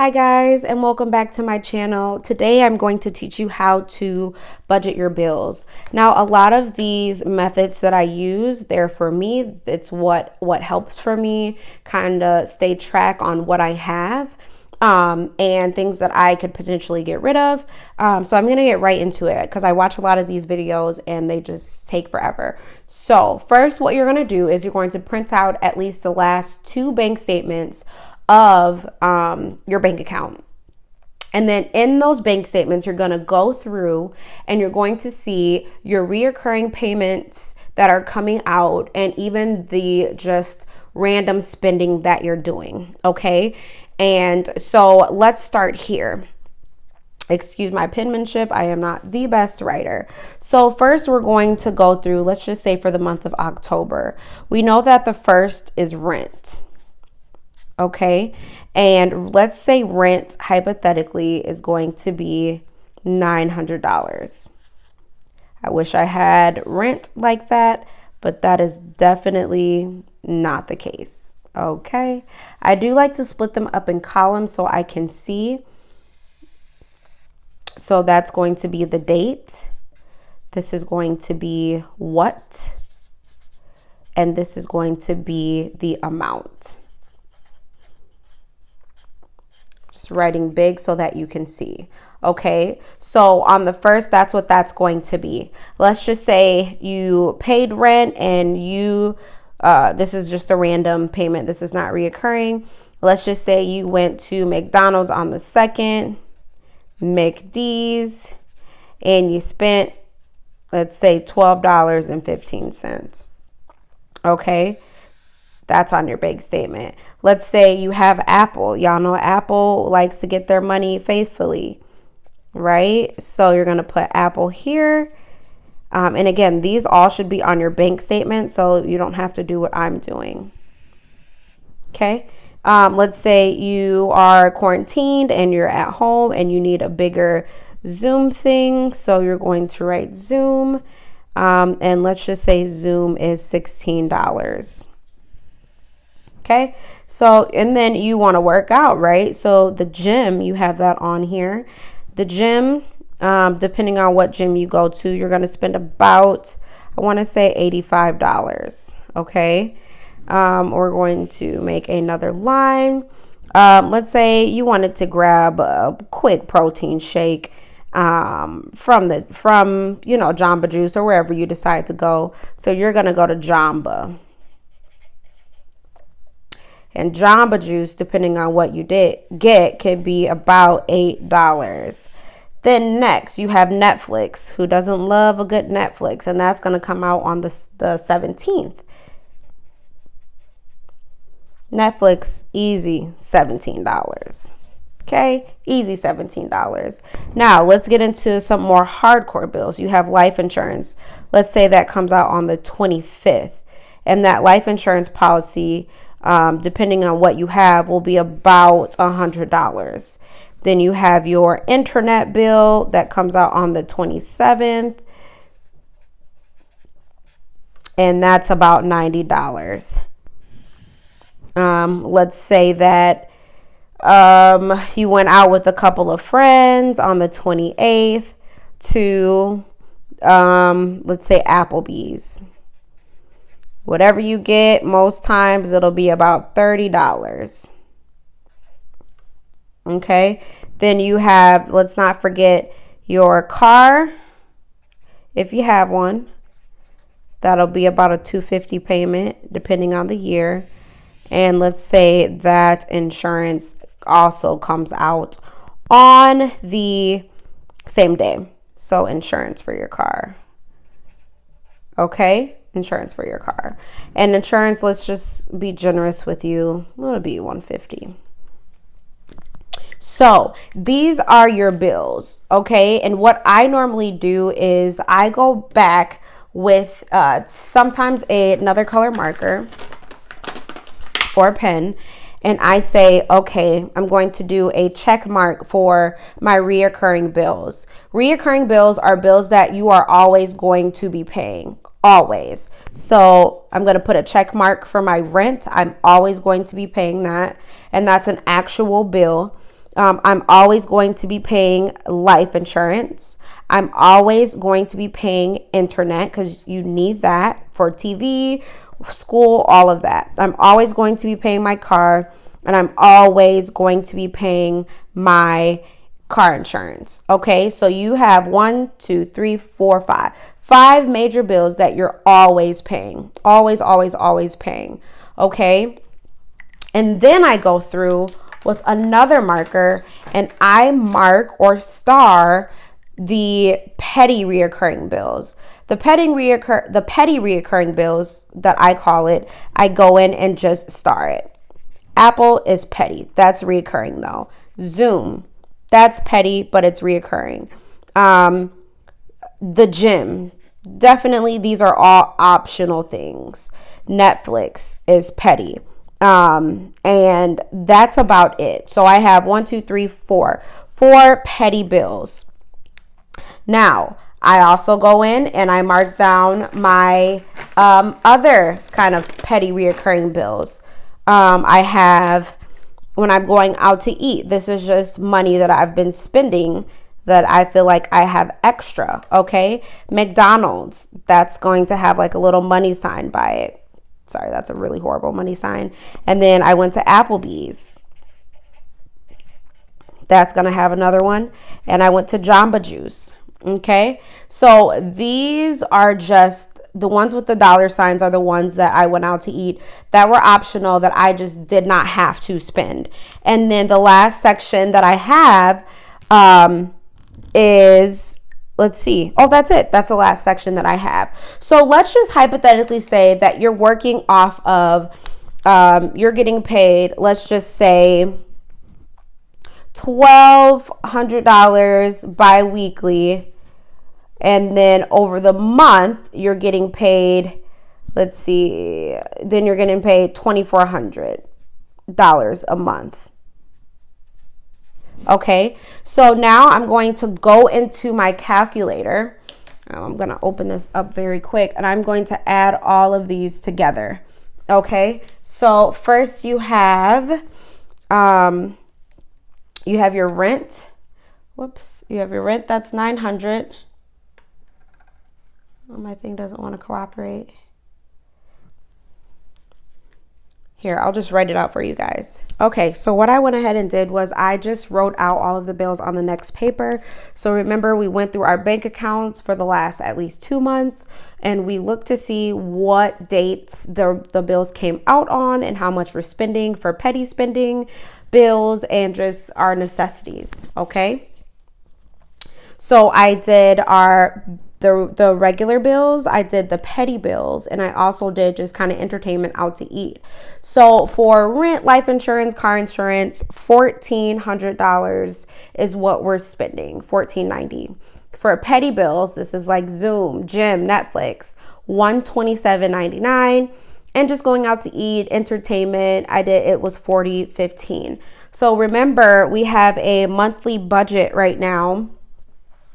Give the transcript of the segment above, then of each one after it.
Hi guys, and welcome back to my channel. Today I'm going to teach you how to budget your bills. Now, a lot of these methods that I use, they're for me. It's what helps for me kind of stay track on what I have and things that I could potentially get rid of. So I'm going to get right into it because I watch a lot of these videos and they just take forever. So first, what you're going to do is you're going to print out at least the last 2 bank statements of your bank account. And then in those bank statements, you're going to go through and you're going to see your reoccurring payments that are coming out and even the just random spending that you're doing. Okay. And so let's start here. Excuse my penmanship. I am not the best writer. So first we're going to go through, let's just say for the month of October, we know that the first is rent. Okay. And let's say rent hypothetically is going to be $900. I wish I had rent like that, but that is definitely not the case. Okay. I do like to split them up in columns so I can see. So that's going to be the date. This is going to be what, and this is going to be the amount. Just writing big so that you can see. Okay, so on the first, that's what that's going to be. Let's just say you paid rent and you, this is just a random payment. This is not reoccurring. Let's just say you went to McDonald's on the 2nd, McD's, and you spent, let's say $12.15. Okay. That's on your bank statement. Let's say you have Apple. Y'all know Apple likes to get their money faithfully, right? So you're going to put Apple here. And again, these all should be on your bank statement, so you don't have to do what I'm doing. Okay. Let's say you are quarantined and you're at home and you need a bigger Zoom thing. So you're going to write Zoom. And let's just say Zoom is $16. Okay, so, and then you want to work out, right? So the gym, you have that on here. The gym, depending on what gym you go to, you're going to spend about, I want to say $85. Okay, we're going to make another line. Let's say you wanted to grab a quick protein shake from Jamba Juice or wherever you decide to go. So you're going to go to Jamba. And Jamba Juice, depending on what you get, could be about $8. Then next, you have Netflix. Who doesn't love a good Netflix? And that's going to come out on the 17th. Netflix, easy, $17. Okay, easy $17. Now, let's get into some more hardcore bills. You have life insurance. Let's say that comes out on the 25th. And that life insurance policy, depending on what you have, will be about $100. Then you have your internet bill that comes out on the 27th. And that's about $90. Let's say that you went out with a couple of friends on the 28th to, let's say Applebee's. Whatever you get, most times it'll be about $30. Okay. Then you have, let's not forget your car. If you have one, that'll be about a $250 payment depending on the year. And let's say that insurance also comes out on the same day. So insurance for your car. Okay. Insurance for your car. And insurance, let's just be generous with you. It'll be $150. So these are your bills. Okay. And what I normally do is I go back with sometimes another color marker or pen. And I say, okay, I'm going to do a check mark for my reoccurring bills. Reoccurring bills are bills that you are always going to be paying. Always. So I'm going to put a check mark for my rent. I'm always going to be paying that. And that's an actual bill. I'm always going to be paying life insurance. I'm always going to be paying internet because you need that for TV, school, all of that. I'm always going to be paying my car, and I'm always going to be paying my car insurance. Okay, so you have 5 major bills that you're always paying. Always paying. Okay, and then I go through with another marker and I mark or star the petty reoccurring bills. The petty reoccurring bills that I call it, I go in and just star it. Apple is petty. That's reoccurring though. Zoom, that's petty, but it's reoccurring. The gym, definitely these are all optional things. Netflix is petty. And that's about it. So I have 4 petty bills. Now, I also go in and I mark down my other kind of petty reoccurring bills. I have, when I'm going out to eat, this is just money that I've been spending that I feel like I have extra. Okay. McDonald's, that's going to have like a little money sign by it. Sorry, that's a really horrible money sign. And then I went to Applebee's. That's going to have another one. And I went to Jamba Juice. Okay. So these are just the ones with the dollar signs are the ones that I went out to eat that were optional that I just did not have to spend. And then the last section that I have is, let's see. Oh, that's it. That's the last section that I have. So let's just hypothetically say that you're working off of, you're getting paid, let's just say $1,200 bi-weekly. And then over the month, you're getting paid, let's see, then you're getting paid $2,400 a month. Okay, so now I'm going to go into my calculator. I'm going to open this up very quick and I'm going to add all of these together. Okay, so first you have your rent. You have your rent, that's $900. Oh, my thing doesn't want to cooperate. Here, I'll just write it out for you guys. Okay, so what I went ahead and did was I just wrote out all of the bills on the next paper. So remember, we went through our bank accounts for the last at least 2 months, and we looked to see what dates the bills came out on and how much we're spending for petty spending, bills, and just our necessities, okay? So I did the regular bills, I did the petty bills, and I also did just kind of entertainment out to eat. So for rent, life insurance, car insurance, $1,400 is what we're spending, $1,490. For petty bills, this is like Zoom, gym, Netflix, $127.99. And just going out to eat, entertainment, it was $40.15. So remember, we have a monthly budget right now.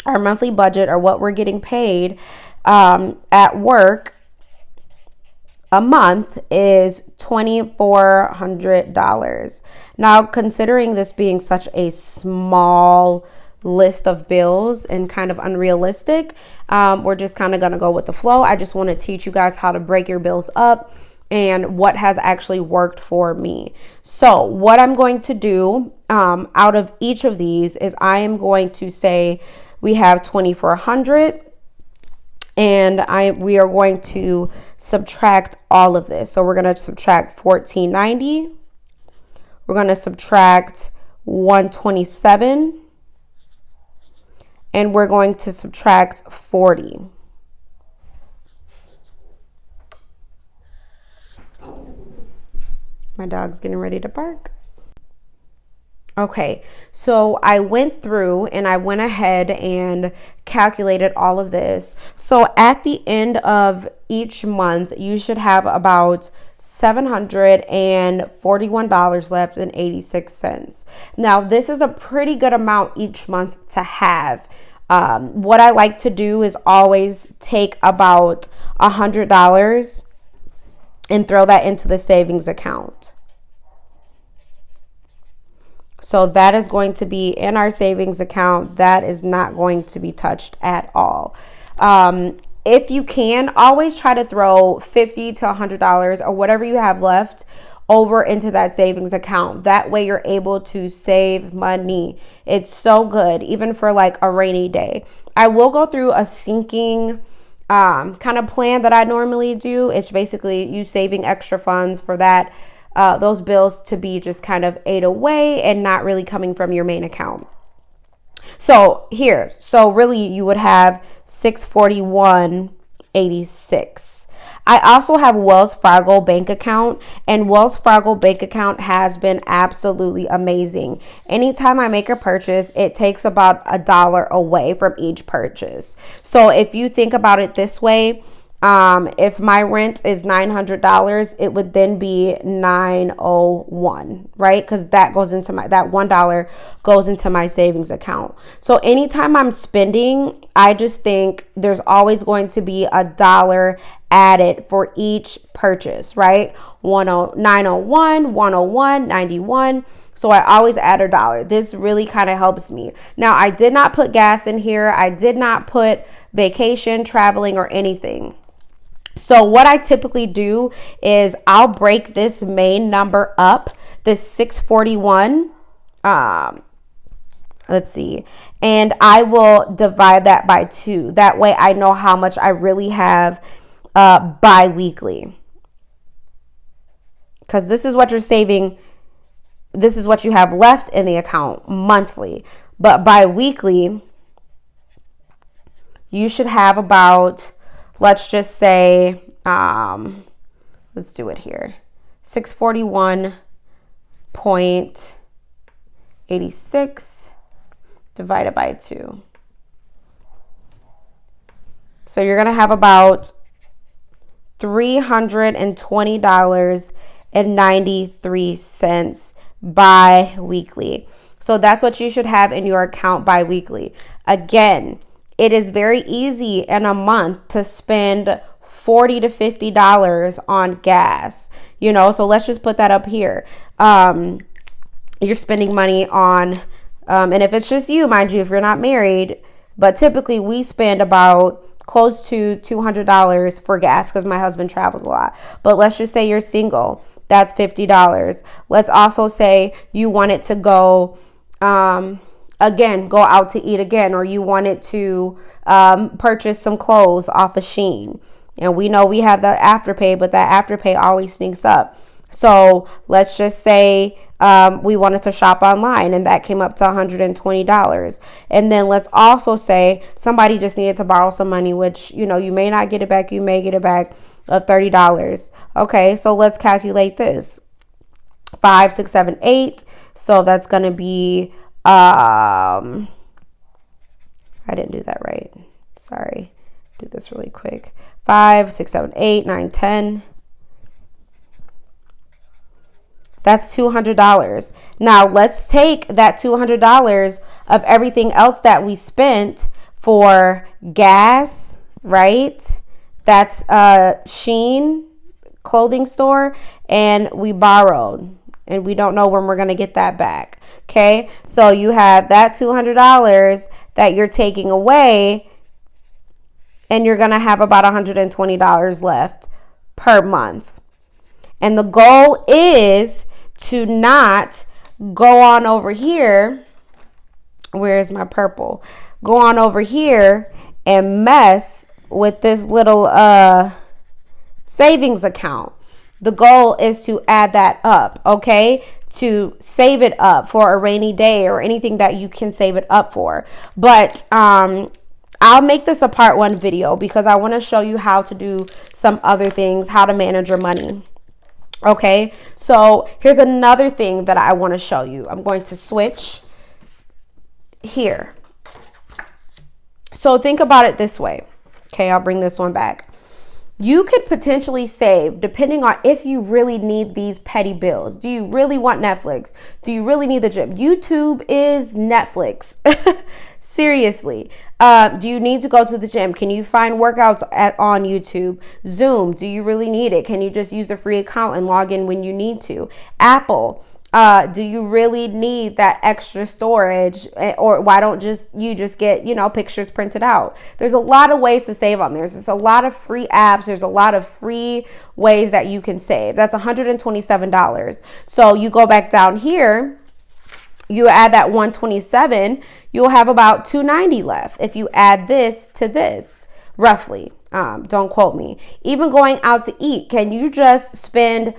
Our monthly budget, or what we're getting paid at work a month, is $2,400. Now, considering this being such a small list of bills and kind of unrealistic, we're just kind of going to go with the flow. I just want to teach you guys how to break your bills up and what has actually worked for me. So what I'm going to do out of each of these is I am going to say we have $2,400, and we are going to subtract all of this. So we're going to subtract $1,490. We're going to subtract $127, and we're going to subtract $40. My dog's getting ready to bark. Okay, so I went through and I went ahead and calculated all of this. So at the end of each month, you should have about $741 left and 86 cents. Now, this is a pretty good amount each month to have. What I like to do is always take about $100 and throw that into the savings account. So that is going to be in our savings account. That is not going to be touched at all. If you can, always try to throw $50 to $100 or whatever you have left over into that savings account. That way you're able to save money. It's so good, even for like a rainy day. I will go through a sinking kind of plan that I normally do. It's basically you saving extra funds for that, those bills to be just kind of ate away and not really coming from your main account. So really you would have 641.86. I also have Wells Fargo bank account, and Wells Fargo bank account has been absolutely amazing. Anytime I make a purchase, it takes about $1 away from each purchase. So if you think about it this way, if my rent is $900, it would then be $901, right? Because that goes into that $1 goes into my savings account. So anytime I'm spending, I just think there's always going to be $1 added for each purchase, right? 901, 101, 91. So I always add $1. This really kind of helps me. Now, I did not put gas in here. I did not put vacation, traveling, or anything. So what I typically do is I'll break this main number up, this 641, let's see, and I will divide that by 2. That way I know how much I really have bi-weekly. Because this is what you're saving. This is what you have left in the account monthly. But bi-weekly, you should have about, let's just say, let's do it here. 641.86 divided by 2. So you're going to have about $320.93 bi-weekly. So that's what you should have in your account bi-weekly. Again, it is very easy in a month to spend $40 to $50 on gas, so let's just put that up here. You're spending money on, and if it's just you, mind you, if you're not married, but typically we spend about close to $200 for gas because my husband travels a lot. But let's just say you're single. That's $50. Let's also say you wanted to go, go out to eat again, or you wanted to purchase some clothes off of Shein. And we know we have that Afterpay, but that Afterpay always sneaks up. So let's just say we wanted to shop online and that came up to $120. And then let's also say somebody just needed to borrow some money, which, you may not get it back. You may get it back of $30. Okay, so let's calculate this. 5, 6, 7, 8. So that's going to be, I didn't do that right. Sorry. Do this really quick. 5, 6, 7, 8, 9, 10. That's $200. Now let's take that $200 of everything else that we spent for gas, right? That's Shein clothing store, and we borrowed, and we don't know when we're going to get that back. Okay, so you have that $200 that you're taking away, and you're going to have about $120 left per month. And the goal is to not go on over here. Where's my purple? Go on over here and mess with this little savings account. The goal is to add that up, okay? To save it up for a rainy day or anything that you can save it up for. But I'll make this a part 1 video because I want to show you how to do some other things, how to manage your money. Okay, so here's another thing that I want to show you. I'm going to switch here. So think about it this way. Okay, I'll bring this one back. You could potentially save, depending on if you really need these petty bills. Do you really want Netflix? Do you really need the gym? YouTube is Netflix. Seriously. Do you need to go to the gym? Can you find workouts on YouTube? Zoom, do you really need it? Can you just use the free account and log in when you need to? Apple, Do you really need that extra storage, or why don't you just get, pictures printed out? There's a lot of ways to save on there. There's a lot of free apps. There's a lot of free ways that you can save. That's $127. So you go back down here, you add that 127, you'll have about 290 left if you add this to this, roughly. Don't quote me. Even going out to eat, can you just spend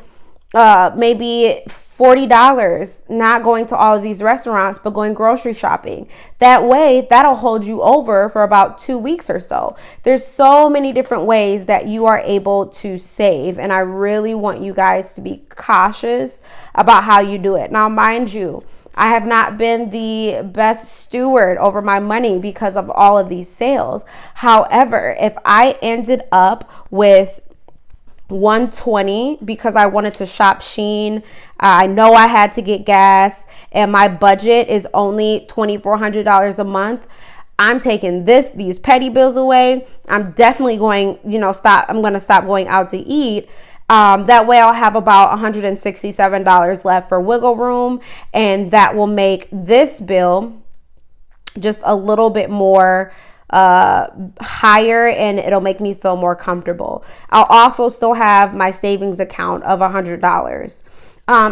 maybe $40 not going to all of these restaurants, but going grocery shopping? That way, that'll hold you over for about 2 weeks or so. There's so many different ways that you are able to save, and I really want you guys to be cautious about how you do it. Now, mind you, I have not been the best steward over my money because of all of these sales. However, if I ended up with 120 because I wanted to shop Shein, I know I had to get gas, and my budget is only $2,400 a month, I'm taking these petty bills away. I'm definitely going, I'm going to stop going out to eat. That way I'll have about $167 left for wiggle room, and that will make this bill just a little bit more higher, and it'll make me feel more comfortable. I'll also still have my savings account of $100.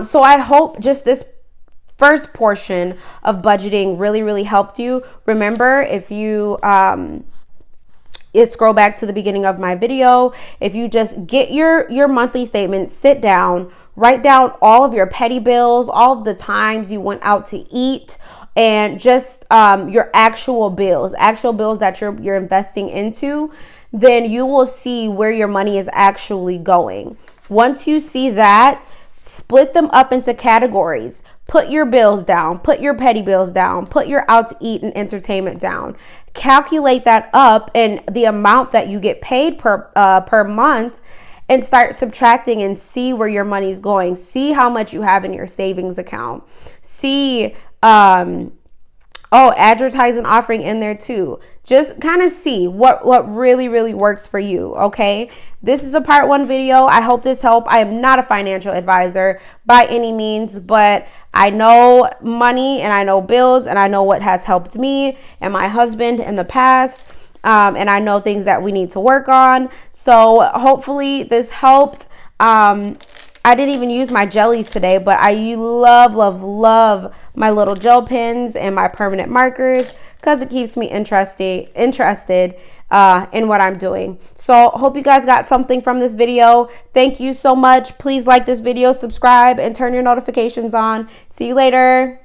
So I hope just this first portion of budgeting really helped you. Remember, if you scroll back to the beginning of my video, if you just get your monthly statement, sit down, write down all of your petty bills, all of the times you went out to eat, and just your actual bills that you're investing into, then you will see where your money is actually going. Once you see that, split them up into categories. Put your bills down, put your petty bills down, put your out to eat and entertainment down. Calculate that up and the amount that you get paid per month, and start subtracting and see where your money's going. See how much you have in your savings account. See, advertising offering in there too. Just kind of see what really works for you, okay? This is a part 1 video. I hope this helped. I am not a financial advisor by any means, but I know money and I know bills and I know what has helped me and my husband in the past. And I know things that we need to work on. So hopefully this helped. I didn't even use my jellies today, but I love my little gel pens and my permanent markers because it keeps me interested in what I'm doing. So hope you guys got something from this video. Thank you so much. Please like this video, subscribe, and turn your notifications on. See you later.